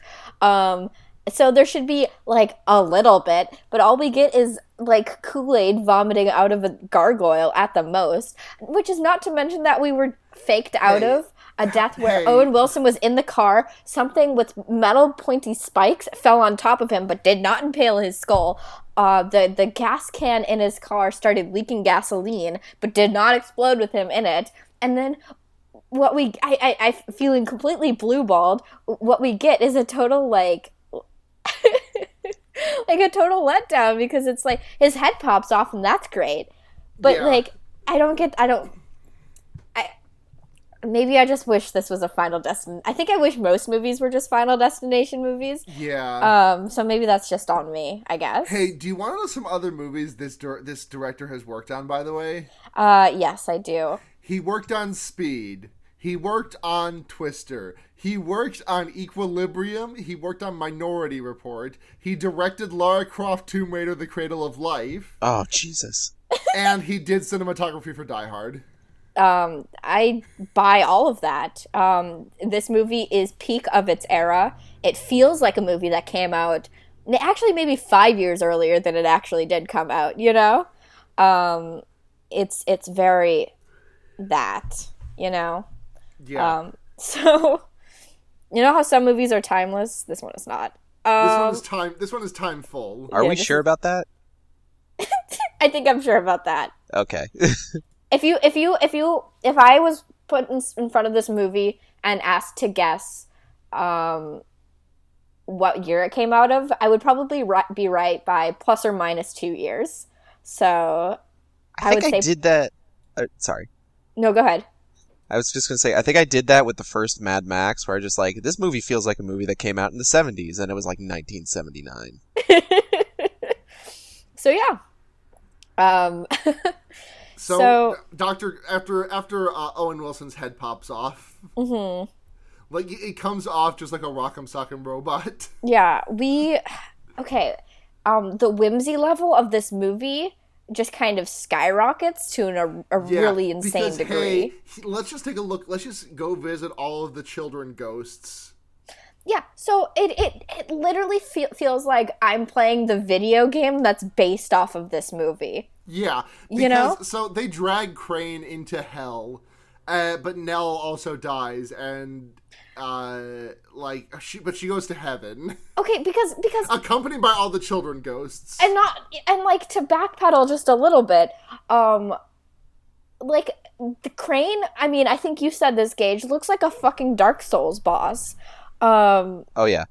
So there should be, like, a little bit, but all we get is, like, Kool-Aid vomiting out of a gargoyle at the most, which is not to mention that we were faked out of a death where Owen Wilson was in the car, something with metal pointy spikes fell on top of him but did not impale his skull. The gas can in his car started leaking gasoline but did not explode with him in it. And then what I feeling completely blue-balled, what we get is a total, like... like a total letdown because it's like his head pops off and that's great, but like maybe I just wish this was a Final Destination. I think I wish most movies were just Final Destination movies. So maybe that's just on me, I guess. Hey, do you want to know some other movies this director has worked on, by the way? Yes, I do. He worked on Speed. He worked on Twister. He worked on Equilibrium. He worked on Minority Report. He directed Lara Croft Tomb Raider: The Cradle of Life. Oh, Jesus. And he did cinematography for Die Hard. I buy all of that. This movie is peak of its era. It feels like a movie that came out actually maybe 5 years earlier than it actually did come out, you know? It's very that, you know? Yeah. So, you know how some movies are timeless? This one is not. This one is time full. Are we sure about that? I think I'm sure about that. Okay. If I was put in front of this movie and asked to guess what year it came out of, I would probably be right by plus or minus 2 years. So I would say I did that. Sorry. No, go ahead. I was just going to say, I think I did that with the first Mad Max, where I just like, this movie feels like a movie that came out in the 70s, and it was like 1979. So, yeah. So after Owen Wilson's head pops off, like, it comes off just like a Rock'em Sock'em robot. Yeah, okay, the whimsy level of this movie just kind of skyrockets to a really insane degree. Hey, let's just take a look. Let's just go visit all of the children ghosts. Yeah, so it literally feels like I'm playing the video game that's based off of this movie. Yeah, because, you know? So they drag Crane into hell, but Nell also dies, and she goes to heaven. Okay, because accompanied by all the children ghosts, and like to backpedal just a little bit, like the Crane. I mean, I think you said this, Gage, looks like a fucking Dark Souls boss. Oh yeah.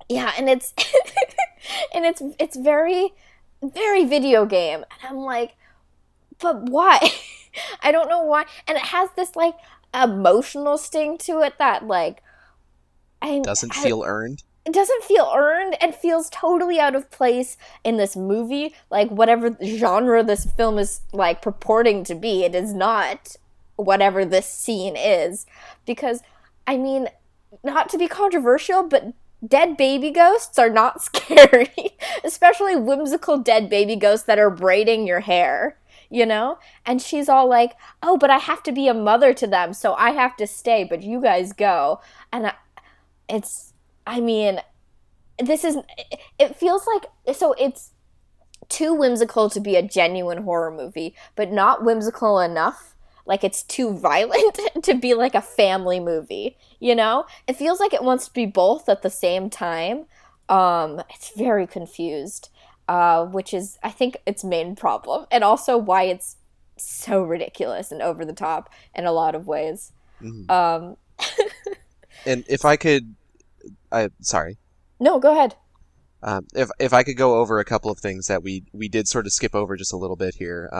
Yeah, and it's it's very, very video game, and I'm like, but why? I don't know why, and it has this like emotional sting to it that like doesn't feel earned. It doesn't feel earned and feels totally out of place in this movie. Like, whatever genre this film is like purporting to be, it is not whatever this scene is. Because, I mean, not to be controversial, but dead baby ghosts are not scary. Especially whimsical dead baby ghosts that are braiding your hair, you know? And she's all like, oh, but I have to be a mother to them, so I have to stay, but you guys go. And it feels like, so it's too whimsical to be a genuine horror movie, but not whimsical enough. Like, it's too violent to be like a family movie, you know? It feels like it wants to be both at the same time. It's very confused, which is, I think, its main problem. And also why it's so ridiculous and over the top in a lot of ways. Mm-hmm. And if I could, sorry. No, go ahead. If I could go over a couple of things that we did sort of skip over just a little bit here,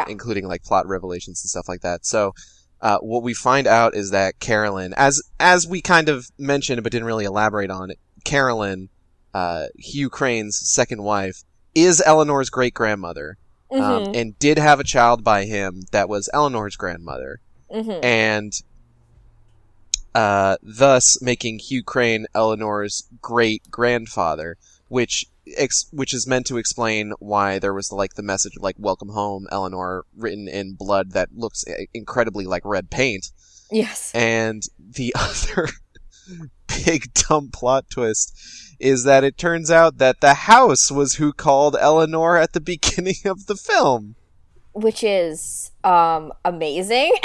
including like plot revelations and stuff like that. So, what we find out is that Carolyn, as we kind of mentioned but didn't really elaborate on it, Carolyn, Hugh Crane's second wife, is Eleanor's great grandmother, and did have a child by him that was Eleanor's grandmother, and thus making Hugh Crane Eleanor's great grandfather. Which is meant to explain why there was like the message like "Welcome home, Eleanor" written in blood that looks incredibly like red paint. Yes. And the other big dumb plot twist is that it turns out that the house was who called Eleanor at the beginning of the film, which is amazing.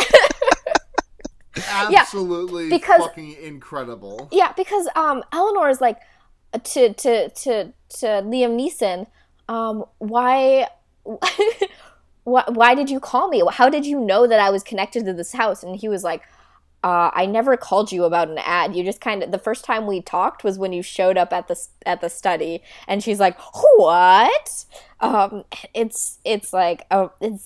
Absolutely, because, fucking incredible. Yeah, because Eleanor is like. To Liam Neeson, why did you call me? How did you know that I was connected to this house? And he was like, I never called you about an ad. You just kind of, the first time we talked was when you showed up at the study. And she's like, what? It's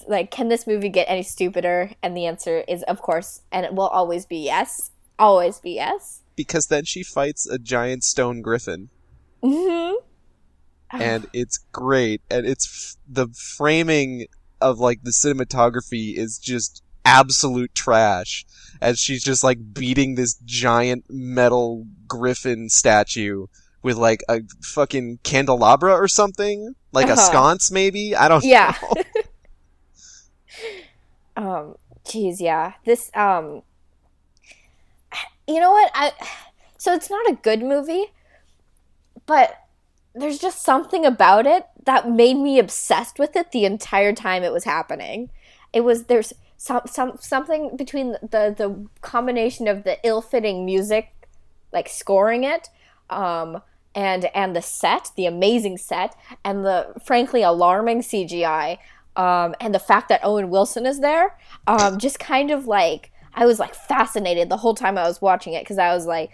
like, can this movie get any stupider? And the answer is, of course, and it will always be yes. Always be yes. Because then she fights a giant stone griffin. And it's great. And it's the framing of like the cinematography is just absolute trash. As she's just like beating this giant metal griffin statue with like a fucking candelabra or something. Like a sconce maybe? I don't know. Geez, yeah. This, you know what? So it's not a good movie, but there's just something about it that made me obsessed with it the entire time it was happening. There's something between the combination of the ill-fitting music, like scoring it, and the set, the amazing set, and the frankly alarming CGI, and the fact that Owen Wilson is there, just kind of like, I was like fascinated the whole time I was watching it because I was like,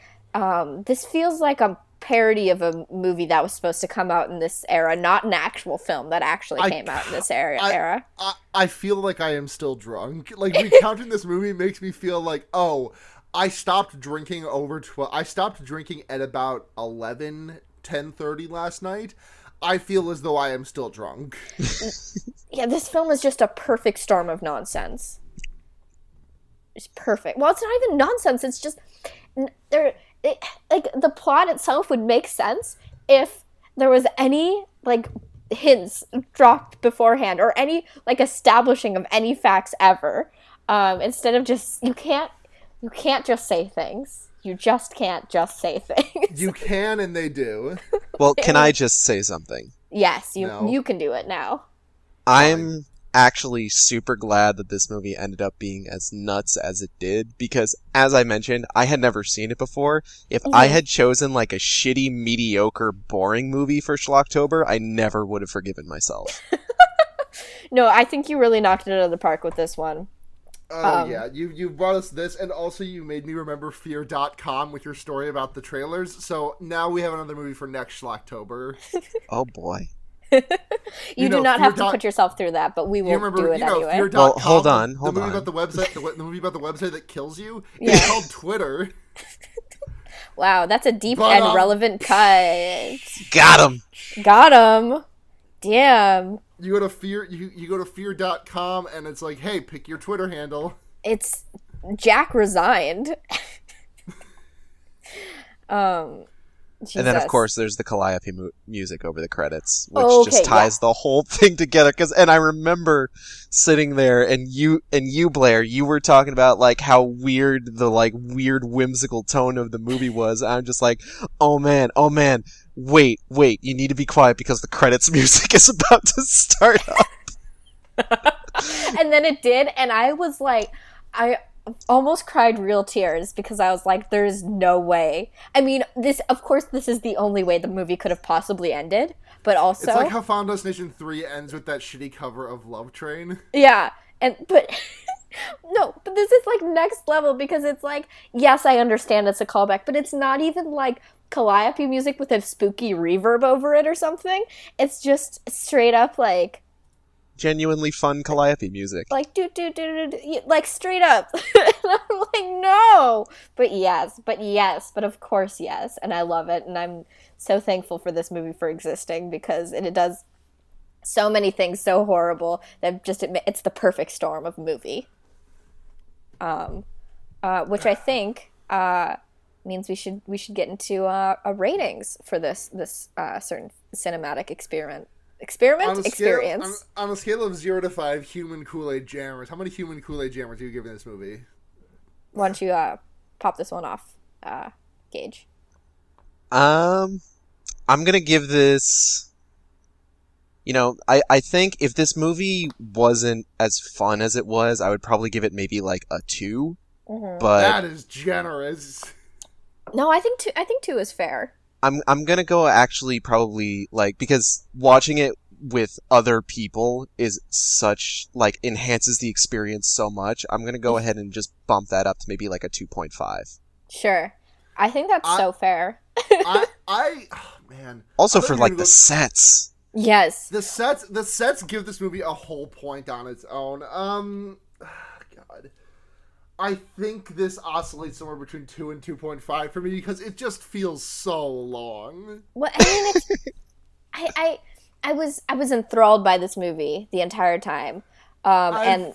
this feels like a parody of a movie that was supposed to come out in this era, not an actual film that actually came out in this era. I feel like I am still drunk. Like, recounting this movie makes me feel like, oh, I stopped drinking I stopped drinking at about 10:30 last night. I feel as though I am still drunk. Yeah, this film is just a perfect storm of nonsense. It's perfect. Well, it's not even nonsense. It's just like the plot itself would make sense if there was any like hints dropped beforehand or any like establishing of any facts ever. Instead of just you can't just say things. You just can't just say things. You can, and they do. Well, can I just say something? Yes, you can do it now. I'm actually super glad that this movie ended up being as nuts as it did, because, as I mentioned, I had never seen it before. If I had chosen, like, a shitty, mediocre, boring movie for Schlocktober, I never would have forgiven myself. No, I think you really knocked it out of the park with this one. Oh, yeah. You brought us this, and also you made me remember Fear.com with your story about the trailers, so now we have another movie for next Schlocktober. Oh, boy. You do not have to put yourself through that, but we will do it anyway. Fear.com, well, hold on. The movie about the website that kills you. It's called Twitter. Wow, that's a deep and relevant cut. Got him. Damn. You go to fear.com and it's like, hey, pick your Twitter handle. It's Jack resigned. Jesus. And then, of course, there's the Calliope music over the credits, which just ties the whole thing together. And I remember sitting there, and you, Blair, you were talking about like how weird the like weird whimsical tone of the movie was. I'm just like, oh man, wait, you need to be quiet because the credits music is about to start up. And then it did, and I was like, I almost cried real tears because I was like, there's no way. I mean, this is the only way the movie could have possibly ended, but also... It's like how Final Destination 3 ends with that shitty cover of Love Train. Yeah, But no, but this is like next level because it's like, yes, I understand it's a callback, but it's not even like Calliope music with a spooky reverb over it or something. It's just straight up like genuinely fun Calliope music. Like like straight up. And I'm like, no. But of course yes, and I love it, and I'm so thankful for this movie for existing because it does so many things so horrible that just it's the perfect storm of movie. Which I think means we should get into a ratings for this certain cinematic experience. On a scale of 0 to 5 human Kool-Aid jammers, how many human Kool-Aid jammers are you giving this movie? Why don't you pop this one off, Gage? I'm gonna give this, I think if this movie wasn't as fun as it was, I would probably give it maybe like a 2. Mm-hmm. But that is generous. No, I think 2 is fair. I'm gonna go actually probably because watching it with other people is such enhances the experience so much. I'm gonna go ahead and just bump that up to maybe like a 2.5. Sure, I think that's so fair. Oh, man. Also for the sets. Yes, the sets give this movie a whole point on its own. God. I think this oscillates somewhere between 2 and 2.5 for me because it just feels so long. Well, I mean, I was enthralled by this movie the entire time. I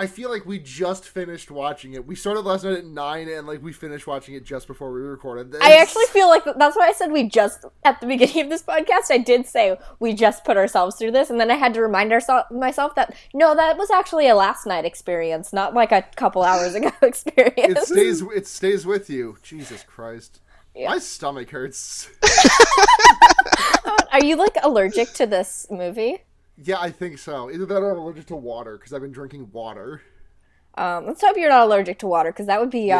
feel like we just finished watching it. We started last night at 9 and we finished watching it just before we recorded this. I actually feel like that's why I said we just, at the beginning of this podcast, I did say we just put ourselves through this, and then I had to remind myself that, no, that was actually a last night experience, not like a couple hours ago experience. It stays with you. Jesus Christ. Yeah. My stomach hurts. Are you allergic to this movie? Yeah, I think so. Either that or I'm allergic to water, because I've been drinking water. Let's hope you're not allergic to water, because that would be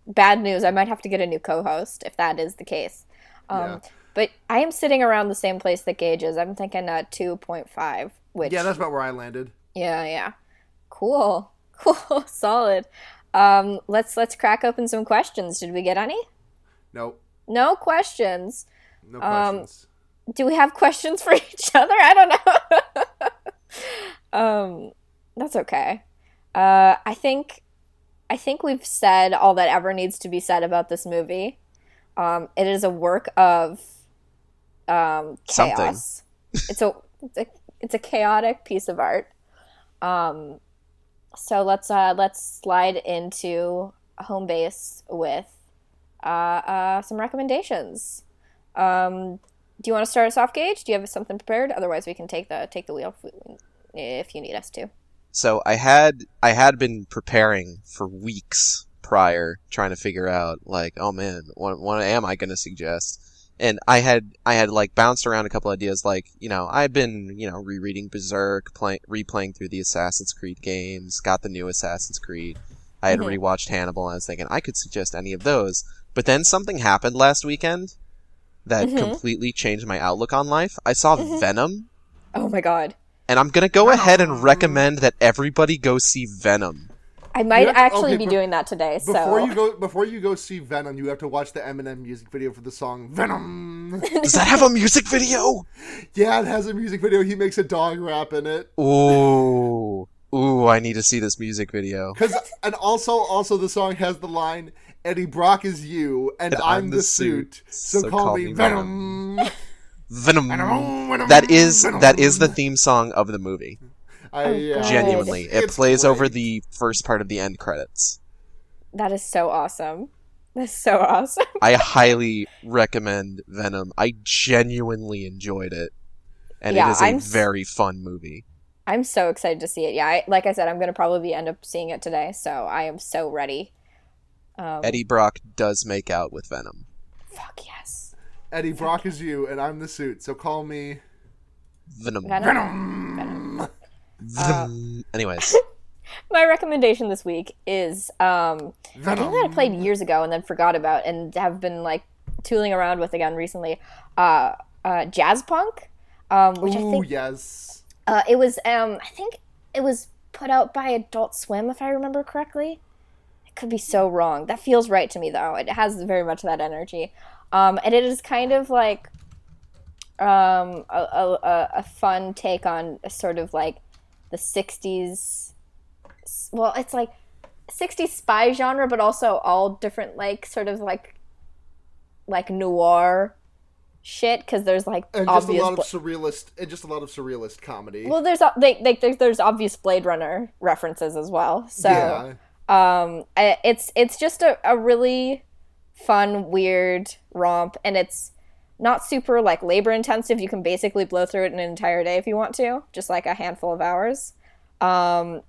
bad news. I might have to get a new co-host, if that is the case. But I am sitting around the same place that Gage is. I'm thinking 2.5, which... Yeah, that's about where I landed. Yeah. Cool. Solid. Let's crack open some questions. Did we get any? Nope. No questions? No questions. Do we have questions for each other? I don't know. That's okay. I think we've said all that ever needs to be said about this movie. It is a work of chaos. It's a chaotic piece of art. So let's slide into home base with some recommendations. Do you want to start us off, Gage? Do you have something prepared? Otherwise, we can take the wheel if you need us to. So I had been preparing for weeks prior, trying to figure out oh man, what am I going to suggest? And I had bounced around a couple ideas. I've been rereading Berserk, replaying through the Assassin's Creed games, got the new Assassin's Creed. I had rewatched Hannibal, and I was thinking I could suggest any of those. But then something happened last weekend that completely changed my outlook on life. I saw Venom. Oh my god. And I'm going to go ahead and recommend that everybody go see Venom. I might actually be doing that today, Before you go see Venom, you have to watch the Eminem music video for the song Venom. Does that have a music video? Yeah, it has a music video. He makes a dog rap in it. Ooh, I need to see this music video. And also the song has the line, Eddie Brock is you, and I'm the suit, so call me Venom. Venom. That is the theme song of the movie. Genuinely. It plays over the first part of the end credits. That is so awesome. That's so awesome. I highly recommend Venom. I genuinely enjoyed it. And it is a very fun movie. I'm so excited to see it. Yeah, like I said, I'm going to probably end up seeing it today, so I am so ready. Eddie Brock does make out with Venom. Fuck yes. Eddie Brock is you, and I'm the suit, so call me... Venom. Venom. Anyways. My recommendation this week is a game that I played years ago and then forgot about and have been tooling around with again recently. Jazzpunk, which I think... yes. It was, I think it was put out by Adult Swim, if I remember correctly. I could be so wrong. That feels right to me, though. It has very much that energy. And it is kind of like a fun take on a sort of like the 60s. Well, it's like 60s spy genre, but also all different, like, sort of like noir shit, because there's like and obvious just a lot of surrealist comedy. Well, there's obvious Blade Runner references as well. So it's just a really fun, weird romp, and it's not super like labor intensive. You can basically blow through it in an entire day if you want to, just like a handful of hours. I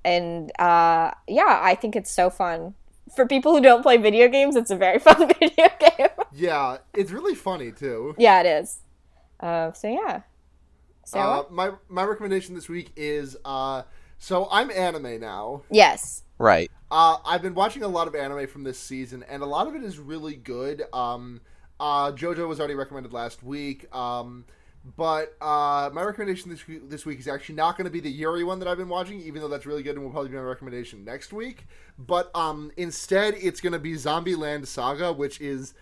think it's so fun. For people who don't play video games, it's a very fun video game. Yeah, it's really funny too. Yeah, it is. My recommendation this week is so I'm anime now. Yes. Right. I've been watching a lot of anime from this season, and a lot of it is really good. JoJo was already recommended last week. But my recommendation this week is actually not going to be the Yuri one that I've been watching, even though that's really good and will probably be my recommendation next week. But instead, it's going to be Zombieland Saga, which is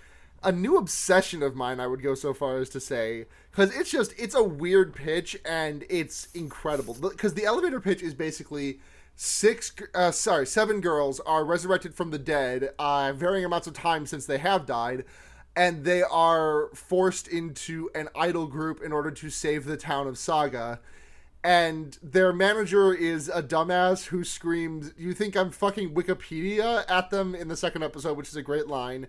a new obsession of mine, I would go so far as to say. Because it's a weird pitch, and it's incredible. Because the elevator pitch is basically 7 girls are resurrected from the dead, varying amounts of time since they have died. And they are forced into an idol group in order to save the town of Saga. And their manager is a dumbass who screams, "You think I'm fucking Wikipedia?" at them in the second episode, which is a great line.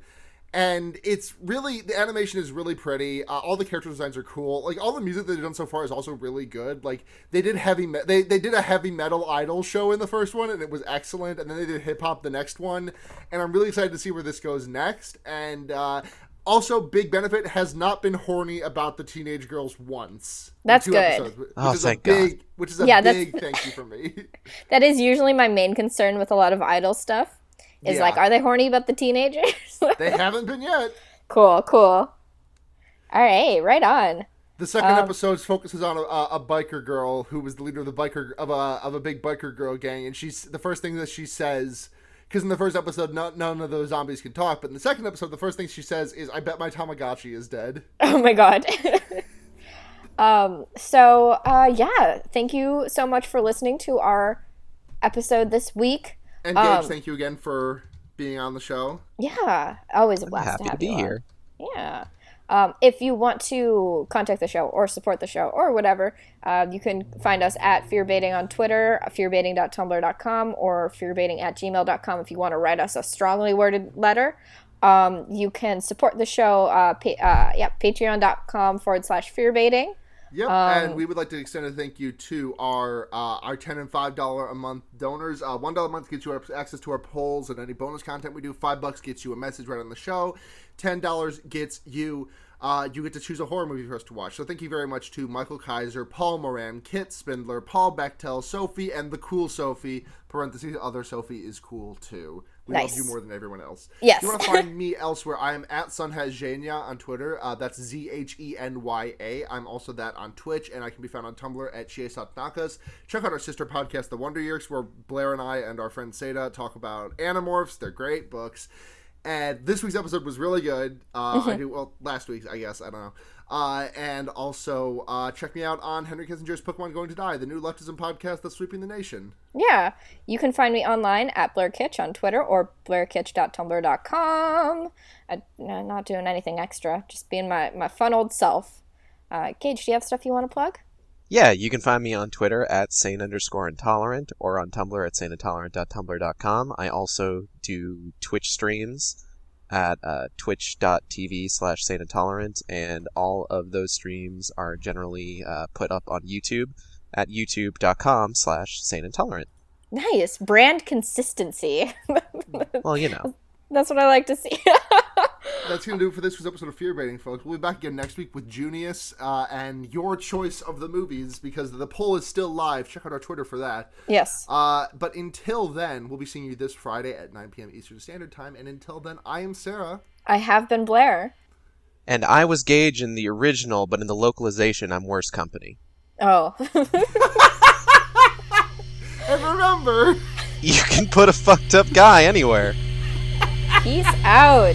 And it's really, the animation is really pretty. All the character designs are cool. Like, all the music that they've done so far is also really good. Like, they did they did a heavy metal idol show in the first one, and it was excellent. And then they did hip hop the next one. And I'm really excited to see where this goes next. And, also, big benefit, has not been horny about the teenage girls once. That's good. Episodes, which is a big thank you from me. That is usually my main concern with a lot of idol stuff. Is like, are they horny about the teenagers? They haven't been yet. Cool. All right, right on. The second episode focuses on a biker girl who was the leader of a big biker girl gang, and the first thing that she says. Because in the first episode, none of those zombies can talk. But in the second episode, the first thing she says is, "I bet my Tamagotchi is dead." Oh my god. Thank you so much for listening to our episode this week. And Gage, thank you again for being on the show. Yeah, always a blast to have be you here. On. Yeah. If you want to contact the show or support the show or whatever, you can find us at fearbaiting on Twitter, fearbaiting.tumblr.com, or fearbaiting@gmail.com if you want to write us a strongly worded letter. You can support the show, patreon.com/fearbaiting. Yep, and we would like to extend a thank you to our $10 and $5 a month donors. $1 a month gets you access to our polls and any bonus content we do. $5 gets you a message right on the show. $10 gets you you get to choose a horror movie for us to watch. So thank you very much to Michael Kaiser, Paul Moran, Kit Spindler, Paul Bechtel, Sophie, and the cool Sophie. Parentheses, other Sophie is cool too. We love you more than everyone else. Yes. If you want to find me elsewhere, I am at Sunhazhenya on Twitter. That's ZHENYA. I'm also that on Twitch, and I can be found on Tumblr at Chiesatnakas. Check out our sister podcast, The Wonder Years, where Blair and I and our friend Seda talk about Animorphs. They're great books. And this week's episode was really good. Last week's, I guess. I don't know. And also, check me out on Henry Kissinger's Pokemon Going to Die, the new leftism podcast that's sweeping the nation. Yeah. You can find me online at BlairKitch on Twitter or blairkitch.tumblr.com. I'm not doing anything extra. Just being my fun old self. Gage, do you have stuff you want to plug? Yeah, you can find me on Twitter at sane_intolerant or on Tumblr at saneintolerant.tumblr.com. I also do Twitch streams at twitch.tv/saneintolerant, and all of those streams are generally put up on YouTube at youtube.com/saneintolerant. Nice. Brand consistency. Well, you know. That's what I like to see. That's going to do it for this week's episode of Fear Baiting, folks. We'll be back again next week with Junius and your choice of the movies, because the poll is still live. Check out our Twitter for that. Yes. But until then, we'll be seeing you this Friday at 9 p.m. Eastern Standard Time. And until then, I am Sarah. I have been Blair. And I was Gage in the original, but in the localization, I'm worse company. Oh. And remember, you can put a fucked up guy anywhere. Peace out.